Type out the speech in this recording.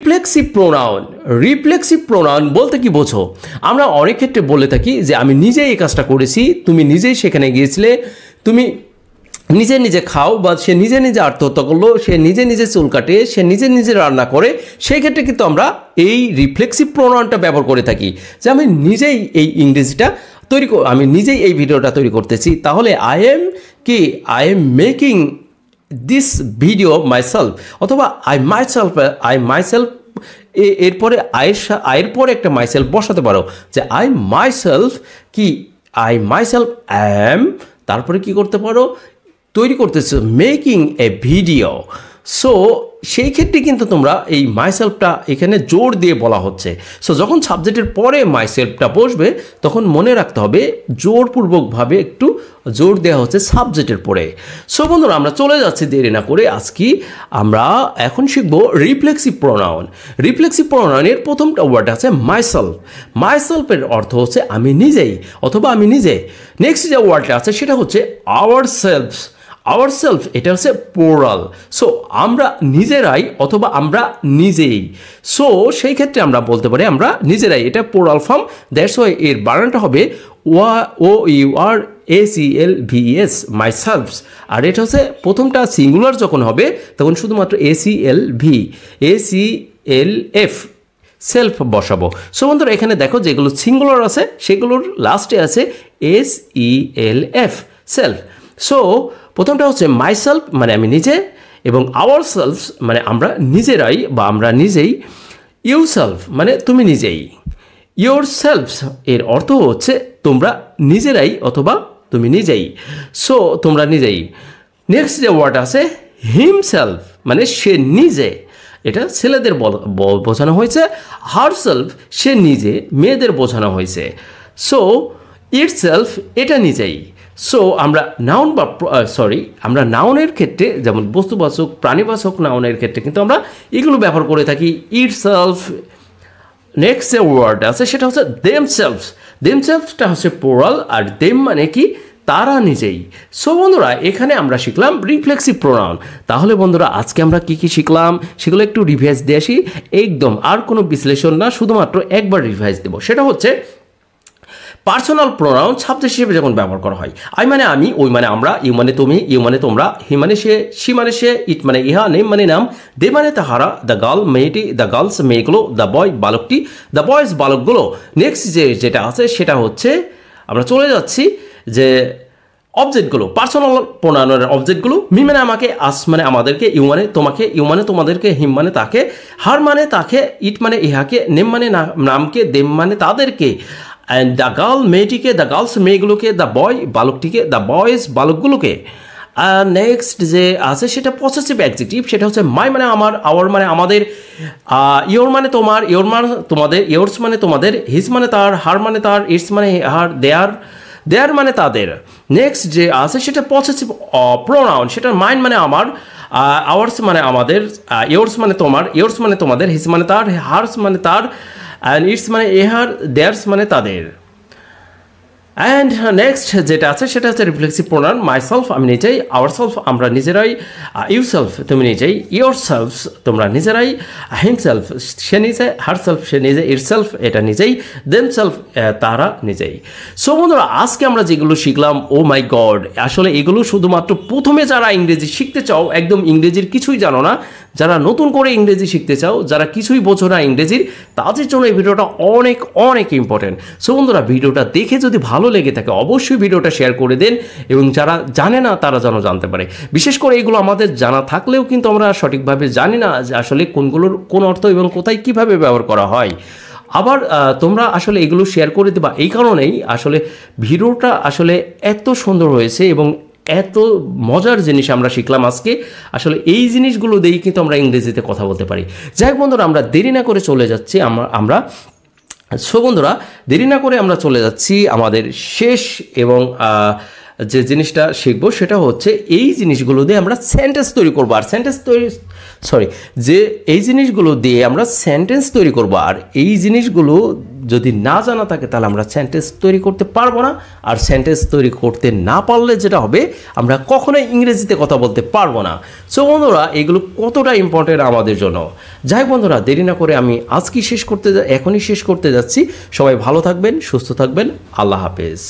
Reflexive pronoun বলতে কি বোঝো? আমরা অনেক ক্ষেত্রে বলে থাকি যে আমি নিজেই এই কাজটা করেছি, তুমি নিজেই সেখানে গিয়েছিলে, তুমি নিজে নিজে খাও, বা সে নিজে নিজে আত্মহত্যা করলো, সে নিজে নিজে চুল কাটে, সে নিজে নিজে রান্না করে। সেই ক্ষেত্রে কিন্তু আমরা এই রিফ্লেক্সিভ প্রোনাউনটা ব্যবহার করে থাকি যে আমি নিজেই এই ইংরেজিটা আমি নিজেই এই ভিডিওটা তৈরি করতেছি। তাহলে I am making this video myself, অথবা আই মাইসেলফ এরপরে আয়ের পরে একটা মাইসেলফ বসাতে পারো যে আই মাইসেলফ অ্যাম, তারপরে কি করতে পারো, তৈরি করতেছো মেকিং এ ভিডিও। সো সেই ক্ষেত্রে কিন্তু তোমরা এই মাইসেলফটা এখানে জোর দিয়ে বলা হচ্ছে। সো যখন সাবজেক্টের পরে মাইসেলফটা বসবে তখন মনে রাখতে হবে জোরপূর্বকভাবে একটু জোর দেওয়া হচ্ছে সাবজেক্টের পরে। সো বন্ধুরা, আমরা চলে যাচ্ছি দেরি না করে। আজকে আমরা এখন শিখব রিফ্লেক্সিভ প্রোনাউনের প্রথমটা ওয়ার্ড আছে মাইসেলফের অর্থ হচ্ছে আমি নিজেই অথবা আমি নিজে। নেক্সট যে ওয়ার্ডটা আছে সেটা হচ্ছে আওয়ারসেলফ, এটা হচ্ছে প্লুরাল। সো আমরা নিজেরাই অথবা আমরা নিজেই। সো সেই ক্ষেত্রে আমরা বলতে পারি আমরা নিজেরাই, এটা প্লুরাল ফর্ম। দ্যাটস ওয়াই এর বানানটা হবে ACLVES, মাইসেলফস। আর এটা হচ্ছে প্রথমটা সিঙ্গুলার যখন হবে তখন শুধুমাত্র ACLF সেলফ বসাবো। সো বন্ধুরা, এখানে দেখো যেগুলো সিঙ্গুলার আছে সেগুলোর লাস্টে আছে SELF, সেলফ। সো প্রথমটা হচ্ছে মাইসেলফ মানে আমি নিজে, এবং আওয়ারসেলফস মানে আমরা নিজেরাই বা আমরা নিজেই। ইউরসেলফ মানে তুমি নিজেই। ইয়োরসেলফস এর অর্থ হচ্ছে তোমরা নিজেরাই অথবা তুমি নিজেই। সো তোমরা নিজেই। নেক্সট যে ওয়ার্ড আছে হিমসেলফ মানে সে নিজে, এটা ছেলেদের বোঝানো হয়েছে। হারসেলফ সে নিজে, মেয়েদের বোঝানো হয়েছে। সো ইটসেলফ এটা নিজেই। সো আমরা আমরা নাউনের ক্ষেত্রে যেমন বস্তুবাচক প্রাণীবাচক নাউনের ক্ষেত্রে কিন্তু আমরা এগুলো ব্যবহার করে থাকি, ইটসেলফ। নেক্সট যে ওয়ার্ড আছে সেটা হচ্ছে দেমসেলফসটা হচ্ছে প্লুরাল, আর দেম মানে কি তারা নিজেই। সো বন্ধুরা, এখানে আমরা শিখলাম রিফ্লেক্সিভ প্রোনাউন। তাহলে বন্ধুরা, আজকে আমরা কি কি শিখলাম সেগুলো একটু রিভাইজ দিয়ে আসি, একদম আর কোনো বিশ্লেষণ না, শুধুমাত্র একবার রিভাইজ দেবো। সেটা হচ্ছে পার্সোনাল প্রোনাউন সাবজেক্ট হিসেবে যখন ব্যবহার করা হয়। আই মানে আমি, ওই মানে আমরা, ইউ মানে তুমি, ইউ মানে তোমরা, হি মানে সে, সি মানে সে, ইট মানে ইহা, নেম মানে নাম, দে মানে তাহারা, দ্য গার্ল মেয়েটি, দ্য গার্লস মেয়েগুলো, দ্য বয় বালকটি, দ্য বয়েজ বালকগুলো। নেক্সট যেটা আছে সেটা হচ্ছে আমরা চলে যাচ্ছি যে অবজেক্টগুলো, পার্সোনাল প্রোনাউনের অবজেক্টগুলো। মি মানে আমাকে, আস মানে আমাদেরকে, ইউ মানে তোমাকে, ইউ মানে তোমাদেরকে, হিম মানে তাকে, হার মানে তাকে, ইট মানে ইহাকে, নেম মানে নামকে, দেম মানে তাদেরকে, অ্যান্ড দ্য গার্ল মেয়েটিকে, দ্য গার্লস মেয়েগুলোকে, দ্য বয় বালকটিকে, দ্য বয়েজ বালকগুলোকে। আর নেক্সট যে আছে সেটা পসেসিভ অ্যাডজেক্টিভ, সেটা হচ্ছে মাই মানে আমার, আওয়ার মানে আমাদের, ইয়োর মানে তোমার, ইয়োর মানে তোমাদের, ইয়োর্স মানে তোমাদের, হিজ মানে তার, হার মানে তার, ইটস মানে হার, দেয়ার মানে তাদের। নেক্সট যে আছে সেটা পসেসিভ প্রোনাউন, সেটা মাইন মানে আমার, আওয়ার্স মানে আমাদের, ইয়োর্স মানে তোমার, ইয়োর্স মানে তোমাদের, হিজ মানে তার, হার্স মানে তার, অ্যান্ড ইটস মানে এহার, দেয়ার্স মানে তাদের। অ্যান্ড নেক্সট যেটা আছে সেটা হচ্ছে রিফ্লেক্সিভ প্রোনাউন, মাইসেলফ আমি নিজেই, আওয়ারসেলফ আমরা নিজেরাই, ইউরসেলফ তুমি নিজেই, ইয়োরসেলফস তোমরা নিজেরাই, হিমসেলফ সে নিজে, হারসেলফ সে নিজে, ইটসেলফ এটা নিজেই, দেমসেলফ তারা নিজেই। সো বন্ধুরা, আজকে আমরা যেগুলো শিখলাম, ও মাই গড, আসলে এগুলো শুধুমাত্র প্রথমে যারা ইংরেজি শিখতে চাও, একদম ইংরেজির কিছুই জানো না, যারা নতুন করে ইংরেজি শিখতে চাও, যারা কিছুই বোঝো না ইংরেজির, তাদের জন্য এই ভিডিওটা অনেক অনেক ইম্পর্টেন্ট। সো বন্ধুরা, ভিডিওটা দেখে যদি ভালো লেগে থাকে অবশ্যই ভিডিওটা শেয়ার করে দেন, এবং যারা জানে না তারা যেন জানতে পারে। বিশেষ করে এগুলো আমাদের জানা থাকলেও কিন্তু আমরা সঠিকভাবে জানি না যে আসলে কোনগুলোর কোন অর্থ এবং কোথায় কিভাবে ব্যবহার করা হয়। আবার তোমরা আসলে এগুলো শেয়ার করে দেবা, এই কারণেই আসলে ভিডিওটা আসলে এত সুন্দর হয়েছে এবং এত মজার জিনিস আমরা শিখলাম আজকে। আসলে এই জিনিসগুলো দিয়েই কিন্তু আমরা ইংরেজিতে কথা বলতে পারি। যাই হোক বন্ধুরা, আমরা দেরি না করে চলে যাচ্ছি আমরা সো বন্ধুরা, দেরি না করে আমরা চলে যাচ্ছি আমাদের শেষ এবং যে জিনিসটা শিখবো সেটা হচ্ছে এই জিনিসগুলো দিয়ে আমরা সেন্টেন্স তৈরি করবো। আর এই জিনিসগুলো দিয়ে আমরা সেন্টেন্স তৈরি করবো। আর এই জিনিসগুলো যদি না জানা থাকে তাহলে আমরা সেন্টেন্স তৈরি করতে পারবো না, আর সেন্টেন্স তৈরি করতে না পারলে যেটা হবে আমরা কখনোই ইংরেজিতে কথা বলতে পারবো না। সো বন্ধুরা এগুলো কতটা ইম্পর্টেন্ট আমাদের জন্য। যাই হোক বন্ধুরা, দেরি না করে আমি এখনই শেষ করতে যাচ্ছি। সবাই ভালো থাকবেন, সুস্থ থাকবেন, আল্লাহ হাফেজ।